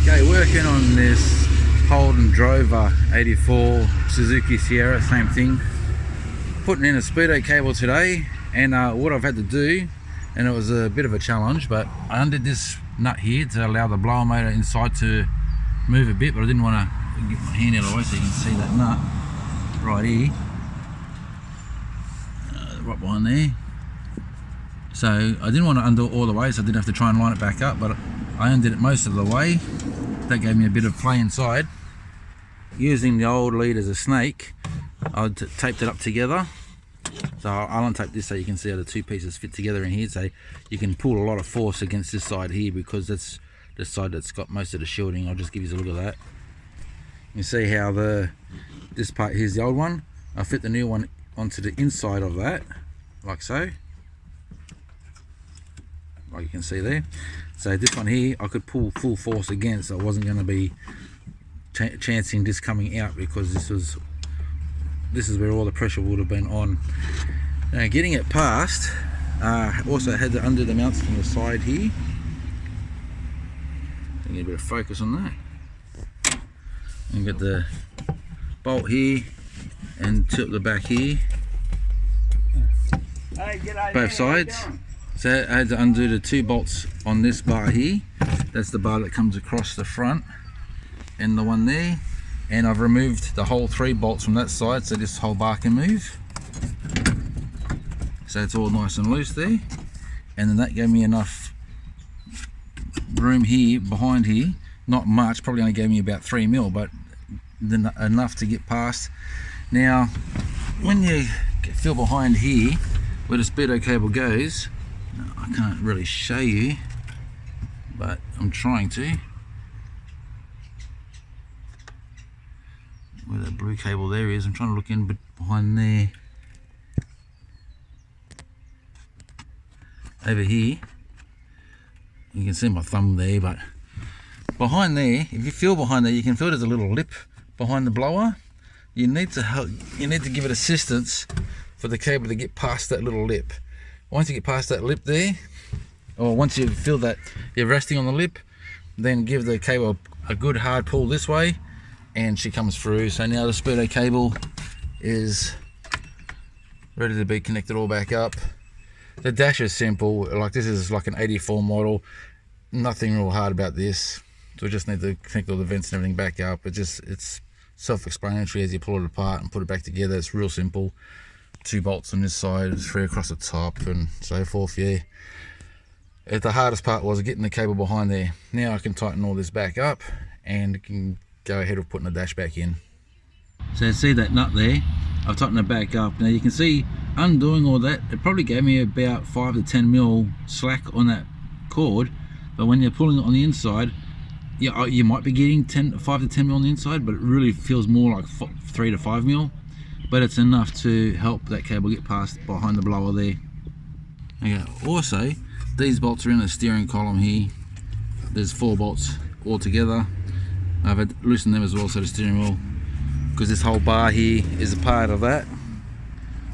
Okay, working on this Holden Drover 84 Suzuki Sierra, same thing. Putting in a Speedo cable today, and what I've had to do, and it was a bit of a challenge, but I undid this nut here to allow the blower motor inside to move a bit, but I didn't want to get my hand out of the way so you can see that nut right here, right behind there. So I didn't want to undo it all the way, so I didn't have to try and line it back up, but I undid it most of the way. That gave me a bit of play inside. Using the old lead as a snake, I taped it up together. So I'll untape this so you can see how the two pieces fit together in here. So you can pull a lot of force against this side here because that's the side that's got most of the shielding. I'll just give you a look at that. You see how this part here's the old one. I fit the new one onto the inside of that, like so. Like you can see there. So this one here I could pull full force against, so I wasn't going to be chancing this coming out, because this is where all the pressure would have been on. Now getting it past, also had to undo the mounts from the side here. Get a bit of focus on that. And get the bolt here and tilt the back here. Hey, g'day, both sides. So I had to undo the two bolts on this bar here. That's the bar that comes across the front, and the one there. And I've removed the whole 3 bolts from that side, so this whole bar can move. So it's all nice and loose there. And then that gave me enough room here, behind here. Not much, probably only gave me about 3 mil, but enough to get past. Now, when you feel behind here, where the Speedo cable goes, I can't really show you, but I'm trying to. Where that blue cable there is, I'm trying to look in behind there. Over here, you can see my thumb there, but behind there, if you feel behind there, you can feel there's a little lip behind the blower. You need to give it assistance for the cable to get past that little lip. Once you get past that lip there, or once you feel that you're resting on the lip, then give the cable a good hard pull this way, and she comes through. So now the Speedo cable is ready to be connected all back up. The dash is simple, like this is like an 84 model, nothing real hard about this. So we just need to connect all the vents and everything back up. It's self-explanatory as you pull it apart and put it back together. It's real simple. 2 bolts on this side, 3 across the top, and so forth. Yeah, the hardest part was getting the cable behind there. Now I can tighten all this back up and can go ahead with putting the dash back in. So see that nut there, I've tightened it back up. Now you can see undoing all that, it probably gave me about 5 to 10 mil slack on that cord, but when you're pulling it on the inside, you might be getting 5 to 10 mil on the inside, but it really feels more like 3 to 5 mil. But it's enough to help that cable get past behind the blower there. Okay, also these bolts are in the steering column here. There's 4 bolts all together. I've had loosened them as well, so the steering wheel, because this whole bar here is a part of that,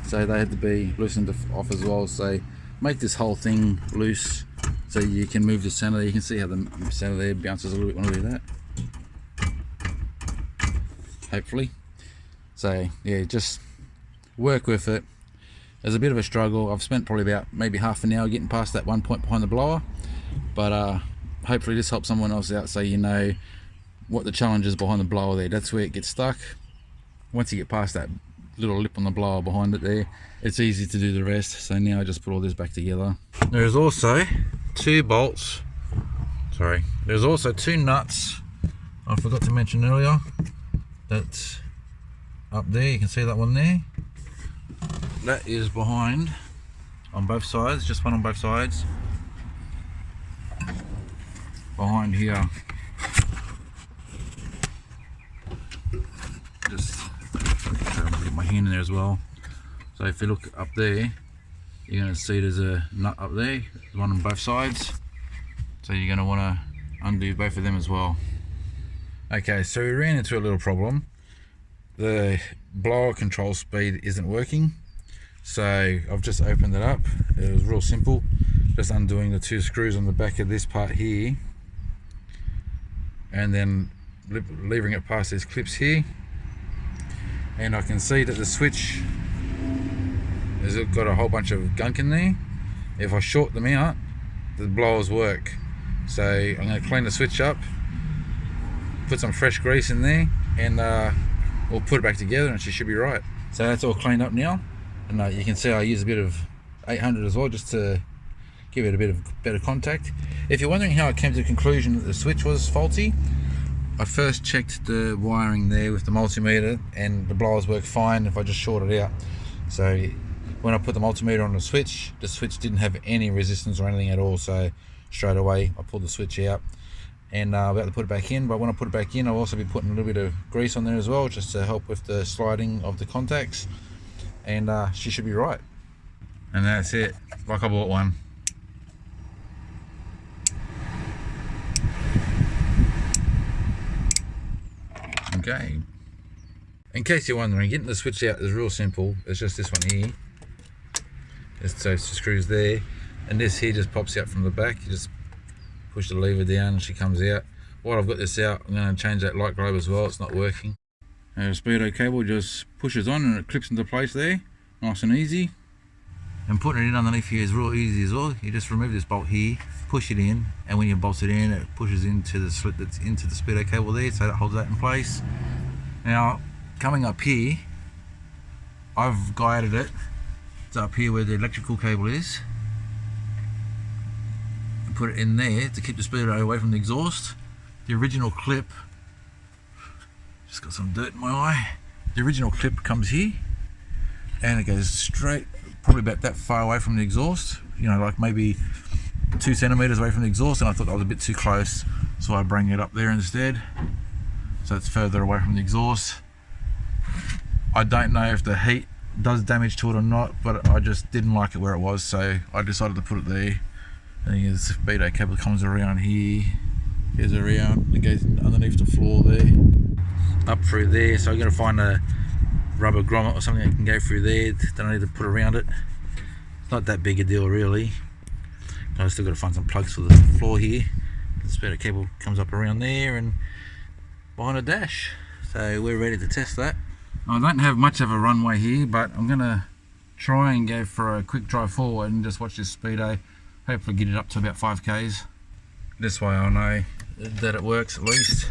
so they had to be loosened off as well. So make this whole thing loose so you can move the center there. You can see how the center there bounces a little bit when I do that, hopefully. So yeah, just work with it. There's a bit of a struggle. I've spent probably about maybe half an hour getting past that one point behind the blower, but hopefully this helps someone else out, so you know what the challenge is behind the blower there. That's where it gets stuck. Once you get past that little lip on the blower behind it there, it's easy to do the rest. So now I just put all this back together. There's also 2 bolts, there's also 2 nuts I forgot to mention earlier. That's up there, you can see that one there. That is behind on both sides, just one on both sides. Behind here, just get my hand in there as well. So if you look up there, you're going to see there's a nut up there, one on both sides. So you're going to want to undo both of them as well. Okay, so we ran into a little problem. The blower control speed isn't working, so I've just opened it up. It was real simple, just undoing the 2 screws on the back of this part here, and then levering it past these clips here, and I can see that the switch has got a whole bunch of gunk in there. If I short them out, the blowers work. So I'm going to clean the switch up, put some fresh grease in there, and we'll put it back together and she should be right. So that's all cleaned up now, and you can see I use a bit of 800 as well, just to give it a bit of better contact. If you're wondering how I came to the conclusion that the switch was faulty, I first checked the wiring there with the multimeter, and the blowers work fine if I just short it out. So when I put the multimeter on the switch didn't have any resistance or anything at all, so straight away I pulled the switch out, and I'm about to put it back in. But when I put it back in, I'll also be putting a little bit of grease on there as well, just to help with the sliding of the contacts, and she should be right. And that's it, like I bought one. Okay, in case you're wondering, getting the switch out is real simple. It's just this one here. So it's the screws there, and this here just pops out from the back. You just push the lever down and she comes out. While I've got this out, I'm going to change that light globe as well. It's not working. The Speedo cable just pushes on and it clips into place there, nice and easy. And putting it in underneath here is real easy as well. You just remove this bolt here, push it in, and when you bolt it in, it pushes into the slit that's into the Speedo cable there, so that holds that in place. Now, coming up here, I've guided it. It's up here where the electrical cable is. Put it in there to keep the Speedo away from the exhaust. The original clip, just got some dirt in my eye. The original clip comes here, and it goes straight, probably about that far away from the exhaust. You know, like maybe 2 centimeters away from the exhaust, and I thought that was a bit too close, so I bring it up there instead. So it's further away from the exhaust. I don't know if the heat does damage to it or not, but I just didn't like it where it was, so I decided to put it there. And then the Speedo cable comes around here, goes around, it goes underneath the floor there, up through there. So I'm going to find a rubber grommet or something that can go through there that I need to put around it. It's not that big a deal really. I've still got to find some plugs for the floor here. The Speedo cable comes up around there and behind a dash. So we're ready to test that. I don't have much of a runway here, but I'm going to try and go for a quick drive forward and just watch this Speedo. Hopefully get it up to about 5k's. This way I'll know that it works at least.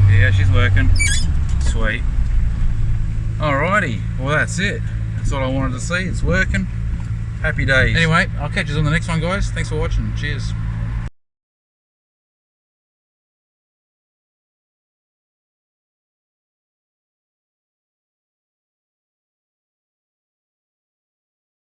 Yeah, she's working. Sweet. Alrighty, well that's it. That's all I wanted to see. It's working. Happy days. Anyway, I'll catch you on the next one, guys. Thanks for watching. Cheers.